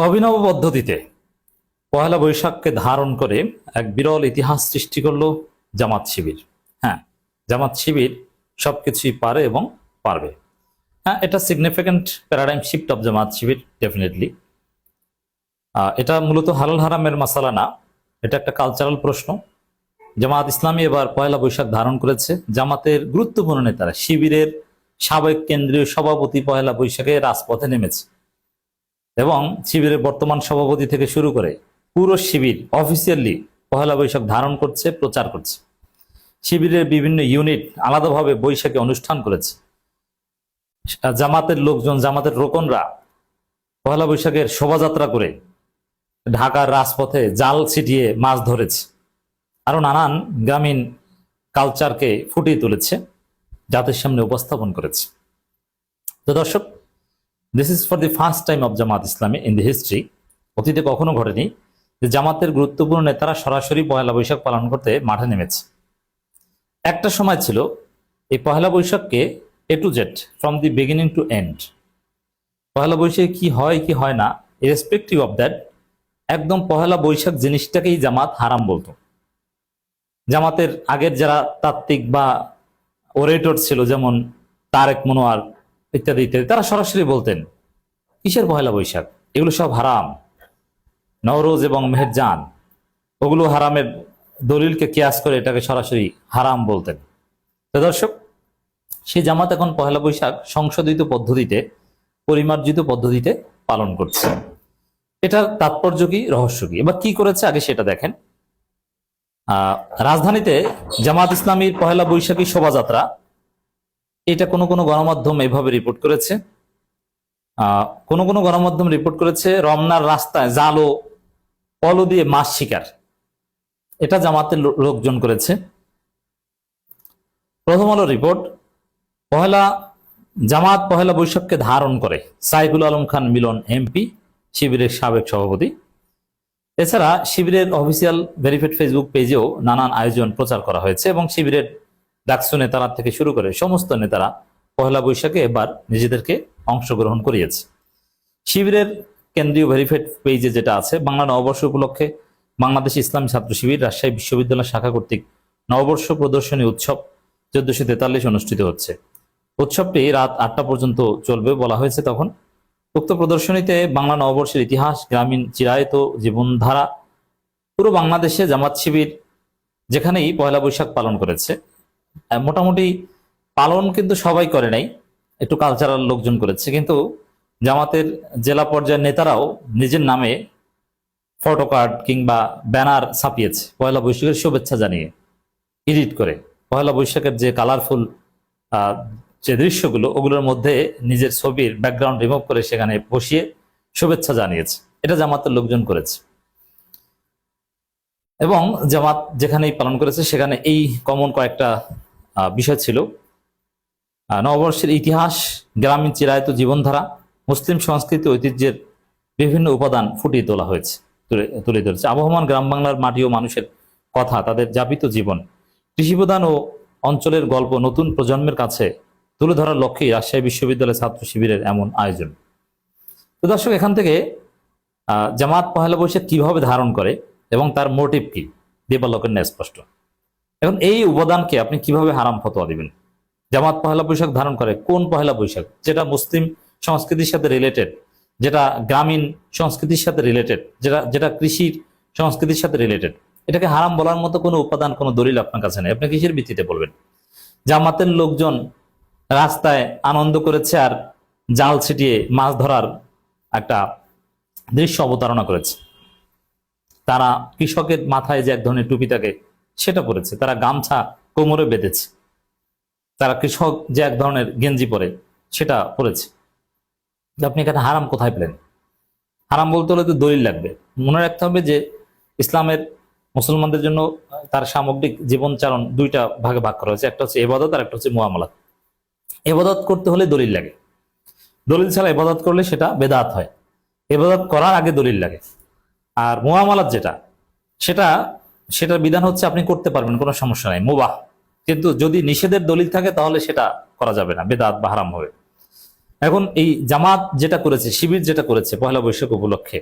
অভিনব পদ্ধতিতে পহেলা বৈশাখকে ধারণ করে এক বিরল ইতিহাস সৃষ্টি করলো জামাত শিবির। হ্যাঁ, জামাত শিবির সবকিছুই পারে এবং পারবে। হ্যাঁ, এটা significant paradigm shift of Jamaat Shibir, definitely. এটা মূলত হালাল হারামের মাসালা না, এটা একটা কালচারাল প্রশ্ন। জামাত ইসলামী এবার পয়লা বৈশাখ ধারণ করেছে। জামাতের গুরুত্বপূর্ণ নেতারা, শিবিরের সাবেক কেন্দ্রীয় সভাপতি পয়লা বৈশাখে রাজপথে নেমেছে এবং শিবিরের বর্তমান সভাপতি থেকে শুরু করে পুরো শিবির অফিসিয়ালি পয়লা বৈশাখ ধারণ করছে, প্রচার করছে। শিবিরের বিভিন্ন ইউনিট আলাদাভাবে বৈশাখে অনুষ্ঠান করেছে। জামাতের লোকজন, জামাতের রোকনরা পয়লা বৈশাখের শোভাযাত্রা করে ঢাকার রাজপথে জাল ছিটিয়ে মাছ ধরেছে, আরো নানান গ্রামীণ কালচারকে ফুটিয়ে তুলেছে, জাতির সামনে উপস্থাপন করেছে। তো দর্শক, this is for the first time of Jamaat Islami in the history. অতীতে কখনো ঘটেনি যে জামাতের গুরুত্বপূর্ণ নেতারা সরাসরি পয়লা বৈশাখ পালন করতে মাঠে নেমেছে। একটা সময় ছিল এই পয়লা বৈশাখকে A to Z, from the beginning to end, Poila বৈশাখে কি হয় কি হয় না, ইরেসপেক্টিভ অফ দ্যাট, একদম পয়লা বৈশাখ জিনিসটাকেই জামাত হারাম বলতো। জামাতের আগের যারা তাত্ত্বিক বা ওরেটর ছিল, যেমন তারেক মনোয়ার ইত্যাদি ইত্যাদি, তারা সরাসরি বলতেন কিসের পয়লা বৈশাখ, এগুলো সব হারাম। নওরোজ এবং মেহেরজান, ওগুলো হারামের দলিলকে কিয়াস করে এটাকে সরাসরি হারাম বলতেন। তো দর্শক, সেই জামাত এখন পয়লা বৈশাখ সংশোধিত পদ্ধতিতে, পরিমার্জিত পদ্ধতিতে পালন করছে। এটার তাৎপর্য কি, রহস্য কি? এবার কি করেছে আগে সেটা দেখেন। রাজধানীতে জামাত ইসলামীর পয়লা বৈশাখী শোভাযাত্রা, এটা কোনো কোনো গণমাধ্যম এভাবে রিপোর্ট করেছে। কোনো কোনো গণমাধ্যম রিপোর্ট করেছে রমনার রাস্তায় জাল ও পল দিয়ে মাছ শিকার, এটা জামাতের লোকজন করেছে। প্রথম আলো রিপোর্ট, জামাত পহেলা বৈশাখকে ধারণ করে, সাইফুল আলম খান মিলন এমপি, শিবিরের সাবেক সভাপতি। এছাড়া শিবিরের অফিসিয়াল ভেরিফাইড ফেসবুক পেজেও নানান আয়োজন প্রচার করা হয়েছে এবং শিবিরের ডাকসু নেতারা থেকে শুরু করে সমস্ত নেতারা পহেলা বৈশাখে এবার নিজেদেরকে অংশগ্রহণ করিয়েছে। শিবিরের কেন্দ্রীয় ভেরিফাইড পেজে যেটা আছে, বাংলা নববর্ষ উপলক্ষে বাংলাদেশ ইসলামী ছাত্র শিবির রাজশাহী বিশ্ববিদ্যালয় শাখা কর্তৃক নববর্ষ প্রদর্শনী উৎসব 1443 অনুষ্ঠিত হচ্ছে। উৎসবটি রাত 8টা পর্যন্ত চলবে বলা হয়েছে। তখন উক্ত প্রদর্শনীতে বাংলা নববর্ষের ইতিহাস, গ্রামীণ চিরায়ত জীবনধারা, পুরো বাংলাদেশে জামাত শিবির যেখানেই পয়লা বৈশাখ পালন করেছে, মোটামুটি পালন কিন্তু সবাই করে নাই, একটু কালচারাল লোকজন করেছে, কিন্তু জামাতের জেলা পর্যায়ের নেতারাও নিজের নামে ফটোকার্ড কিংবা ব্যানার ছাপিয়েছে পয়লা বৈশাখের শুভেচ্ছা জানিয়ে, এডিট করে পয়লা বৈশাখের যে কালারফুল যে দৃশ্যগুলো, ওগুলোর মধ্যে নিজের ছবির ব্যাকগ্রাউন্ড রিমুভ করে সেখানে বসিয়ে শুভেচ্ছা জানিয়েছে। এটা জামাতের লোকজন করেছে এবং জামাত যেখানেই পালন করেছে সেখানে এই কমন কয়েকটা বিষয় ছিল। নববর্ষের ইতিহাস, গ্রামীণ চিরায়ত জীবনধারা, মুসলিম সংস্কৃতি ঐতিহ্যের বিভিন্ন উপাদান ফুটিয়ে তোলা হয়েছে, তুলে ধরেছে। আবহমান গ্রাম বাংলার মাটি ও মানুষের কথা, তাদের যাপিত জীবন, কৃষিপ্রধান ও অঞ্চলের গল্প নতুন প্রজন্মের কাছে তুলে ধরার লক্ষ্যেই রাজশাহী বিশ্ববিদ্যালয় ছাত্র শিবিরের এমন আয়োজন। তো দর্শক, এখান থেকে জামাত পহেলা বৈশাখ কিভাবে ধারণ করে এবং তার মোটিভ কি, দেবালোকের ন্যায় স্পষ্ট। এখন এই উপাদানকে আপনি কিভাবে হারাম ফতোয়া দিবেন? জামাত পহেলা বৈশাখ ধারণ করে কোন পহেলা বৈশাখ? যেটা মুসলিম সংস্কৃতির সাথে রিলেটেড, যেটা গ্রামীণ সংস্কৃতির সাথে রিলেটেড, যেটা কৃষির সংস্কৃতির সাথে রিলেটেড, এটাকে হারাম বলার মতো কোনো উপাদান, কোনো দলিল আপনার কাছে নেই। আপনি কিসের ভিত্তিতে বলবেন? জামাতের লোকজন রাস্তায় আনন্দ করেছে আর জাল ছিটিয়ে মাছ ধরার একটা দৃশ্য অবতারণা করেছে। তারা কৃষকের মাথায় যে এক ধরনের টুপি থাকে সেটা পরেছে, তারা গামছা কোমরে বেঁধেছে, তারা কৃষক যে এক ধরনের গেঞ্জি পরে সেটা পরেছে। আপনি এখানে হারাম কোথায় পেলেন? হারাম বলতে হলে তো দলিল লাগবে। মনে রাখতে হবে যে ইসলামের মুসলমানদের জন্য তার সামগ্রিক জীবনচারণ দুইটা ভাগে ভাগ করা হয়েছে, একটা হচ্ছে ইবাদত আর একটা হচ্ছে মুআমালাত। ইবাদত করতে হলে দলিল লাগে, দলিল ছাড়া ইবাদত করলে সেটা বেদাত হয়। ইবাদত করার আগে দলিল লাগে। আর মুআমালাত সেটার বিধান হচ্ছে আপনি করতে পারবেন, কোনো সমস্যা নাই, মুবাহ। কিন্তু যদি নিষেধের দলিল থাকে তাহলে সেটা করা যাবে না, বেদাত বা হারাম হবে। এখন এই জামাত যেটা করেছে, শিবির যেটা করেছে পহেলা বৈশাখ উপলক্ষে,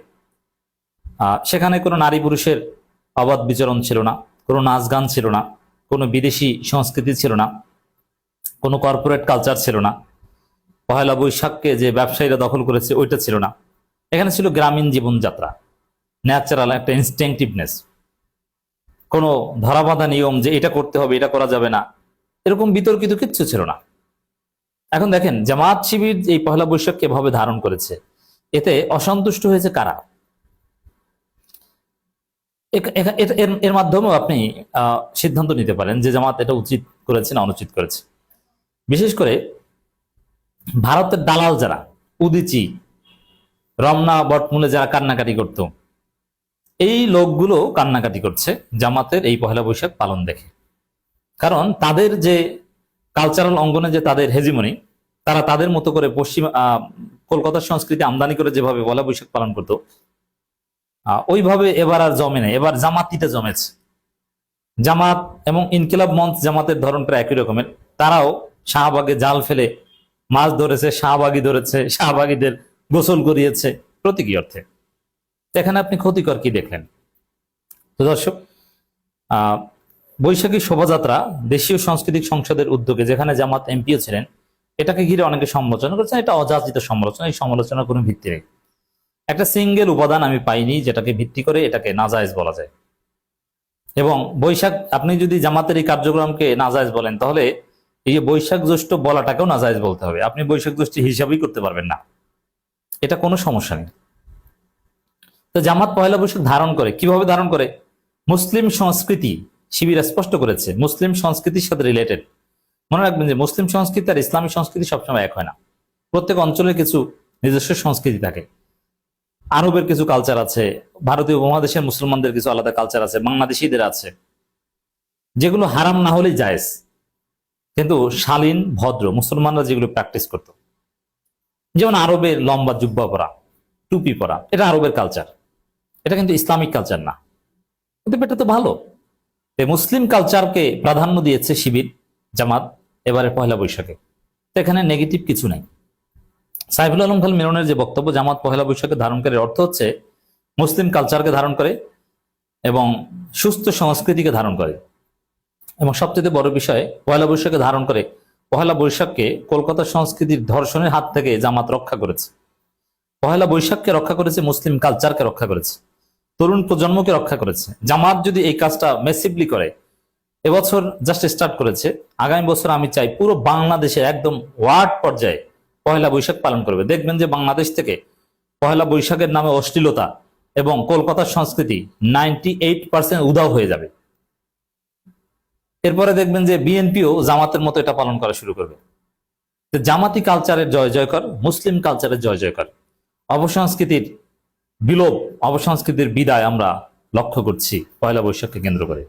সেখানে কোনো নারী পুরুষের অবাধ বিচরণ ছিল না, কোনো নাচ গান ছিল না, কোনো বিদেশি সংস্কৃতি ছিল না, কোনো কর্পোরেট কালচার ছিল না, পহেলা বৈশাখকে যে ব্যবসায়ীরা দখল করেছে ওইটা ছিল না। এখানে ছিল গ্রামীণ জীবনযাত্রা, ন্যাচারাল একটা ইনস্টিংটিভনেস, কোনো ধরাবাঁধা নিয়ম যে এটা করতে হবে এটা করা যাবে না, এরকম বিতর্কিত কিচ্ছু ছিল না। এখন দেখেন জামাত শিবির এই পহেলা বৈশাখকে এভাবে ধারণ করেছে, এতে অসন্তুষ্ট হয়েছে কারা? এর মাধ্যমেও আপনি সিদ্ধান্ত নিতে পারেন যে জামাত এটা উচিত করেছে না অনুচিত করেছে। বিশেষ করে ভারতের দালাল যারা, উদিচি, রমনা বটমূলে যারা কান্নাকাটি করত, এই লোকগুলো কান্নাকাটি করছে জামাতের এই পহেলা বৈশাখ পালন দেখে। কারণ তাদের যে কালচারাল অঙ্গনে যে তাদের হেজিমনি, তারা তাদের মতো করে পশ্চিম কলকাতার সংস্কৃতি আমদানি করে যেভাবে পহেলা বৈশাখ পালন করতো, ওইভাবে এবার আর জমে নেই, এবার জামাতিতে জমেছে। জামাত এবং ইনকিলাব মঞ্চ জামাতের ধরনটা একই রকমের, তারাও শাহবাগে জাল ফেলে মাছ ধরেছে, শাহবাগী ধরেছে, শাহবাগীদের গোসল করিয়েছে প্রতীকী অর্থে। এখানে আপনি ক্ষতিকর কি দেখলেন? তো দর্শক, বৈশাখী শোভাযাত্রা দেশীয় সাংস্কৃতিক সংসদের উদ্যোগে, যেখানে জামাত এমপিও ছিলেন, এটাকে ঘিরে অনেকে সমালোচনা করেছেন। এটা অযাচিত সমালোচনা, এই সমালোচনার কোনো ভিত্তি নেই। একটা সিঙ্গেল উপাদান আমি পাইনি যেটাকে ভিত্তি করে এটাকে নাজায়েজ বলা যায়। এবং বৈশাখ, আপনি যদি জামাতের এই কার্যক্রমকে নাজায়েজ বলেন, তাহলে এই যে বৈশাখ জ্যৈষ্ঠ বলাটাকেও নাজায়েজ বলতে হবে। আপনি বৈশাখ জ্যৈষ্ঠ হিসাবই করতে পারবেন না, এটা কোনো সমস্যা নেই। তো জামাত পহেলা বৈশাখ ধারণ করে, কিভাবে ধারণ করে? মুসলিম সংস্কৃতি, শিবির স্পষ্ট করেছে, মুসলিম সংস্কৃতির সাথে রিলেটেড। মনে রাখবেন যে মুসলিম সংস্কৃতি আর ইসলামী সংস্কৃতি সবসময় এক হয় না। প্রত্যেক অঞ্চলের কিছু নিজস্ব সংস্কৃতি থাকে। আরবের কিছু কালচার আছে, ভারতীয় উপমহাদেশের মুসলমানদের কিছু আলাদা কালচার আছে, বাংলাদেশিদের আছে, যেগুলো হারাম না হলেই জায়েজ, কিন্তু শালীন ভদ্র মুসলমানরা যেগুলো প্র্যাকটিস করত। যেমন আরবের লম্বা জুব্বা পরা, টুপি পরা, এটা আরবের কালচার, এটা কিন্তু ইসলামিক কালচার না। কিন্তু এটা তো ভালো। মুসলিম কালচারকে প্রাধান্য দিয়েছে শিবির, জামাত এবারে পহেলা বৈশাখে। এখানে নেগেটিভ কিছু নাই। সাইফুল আলম খান মিলনের যে বক্তব্য, জামাত পহেলা বৈশাখে ধারণকারীর অর্থ হচ্ছে মুসলিম কালচারকে ধারণ করে এবং সুস্থ সংস্কৃতিকে ধারণ করে, এবং সবচেয়ে বড় বিষয় পহেলা বৈশাখে ধারণ করে পহেলা বৈশাখকে কলকাতার সংস্কৃতির ধর্ষণের হাত থেকে জামাত রক্ষা করেছে। পহেলা বৈশাখকে রক্ষা করেছে, মুসলিম কালচারকে রক্ষা করেছে, তরুণ প্রজন্মকে রক্ষা করেছে। জামাত যদি এই কাজটা মেসিভলি করে, এবছর জাস্ট স্টার্ট করেছে, আগামী বছর আমি চাই পুরো বাংলাদেশে একদম ওয়ার্ড পর্যায়ে পহেলা বৈশাখ পালন করবে। দেখবেন যে বাংলাদেশ থেকে পহেলা বৈশাখের নামে অশ্লীলতা এবং কলকাতার সংস্কৃতি 98% উধাও হয়ে যাবে। এরপরে দেখবেন যে বিএনপিও জামাতের মতো এটা পালন করা শুরু করবে। জামাতি কালচারের জয় জয়কর, মুসলিম কালচারের জয় জয়কর। অপসংস্কৃতির বিলোপ, অপসংস্কৃতির বিদায় আমরা লক্ষ্য করছি পয়লা বৈশাখকে কেন্দ্র করে।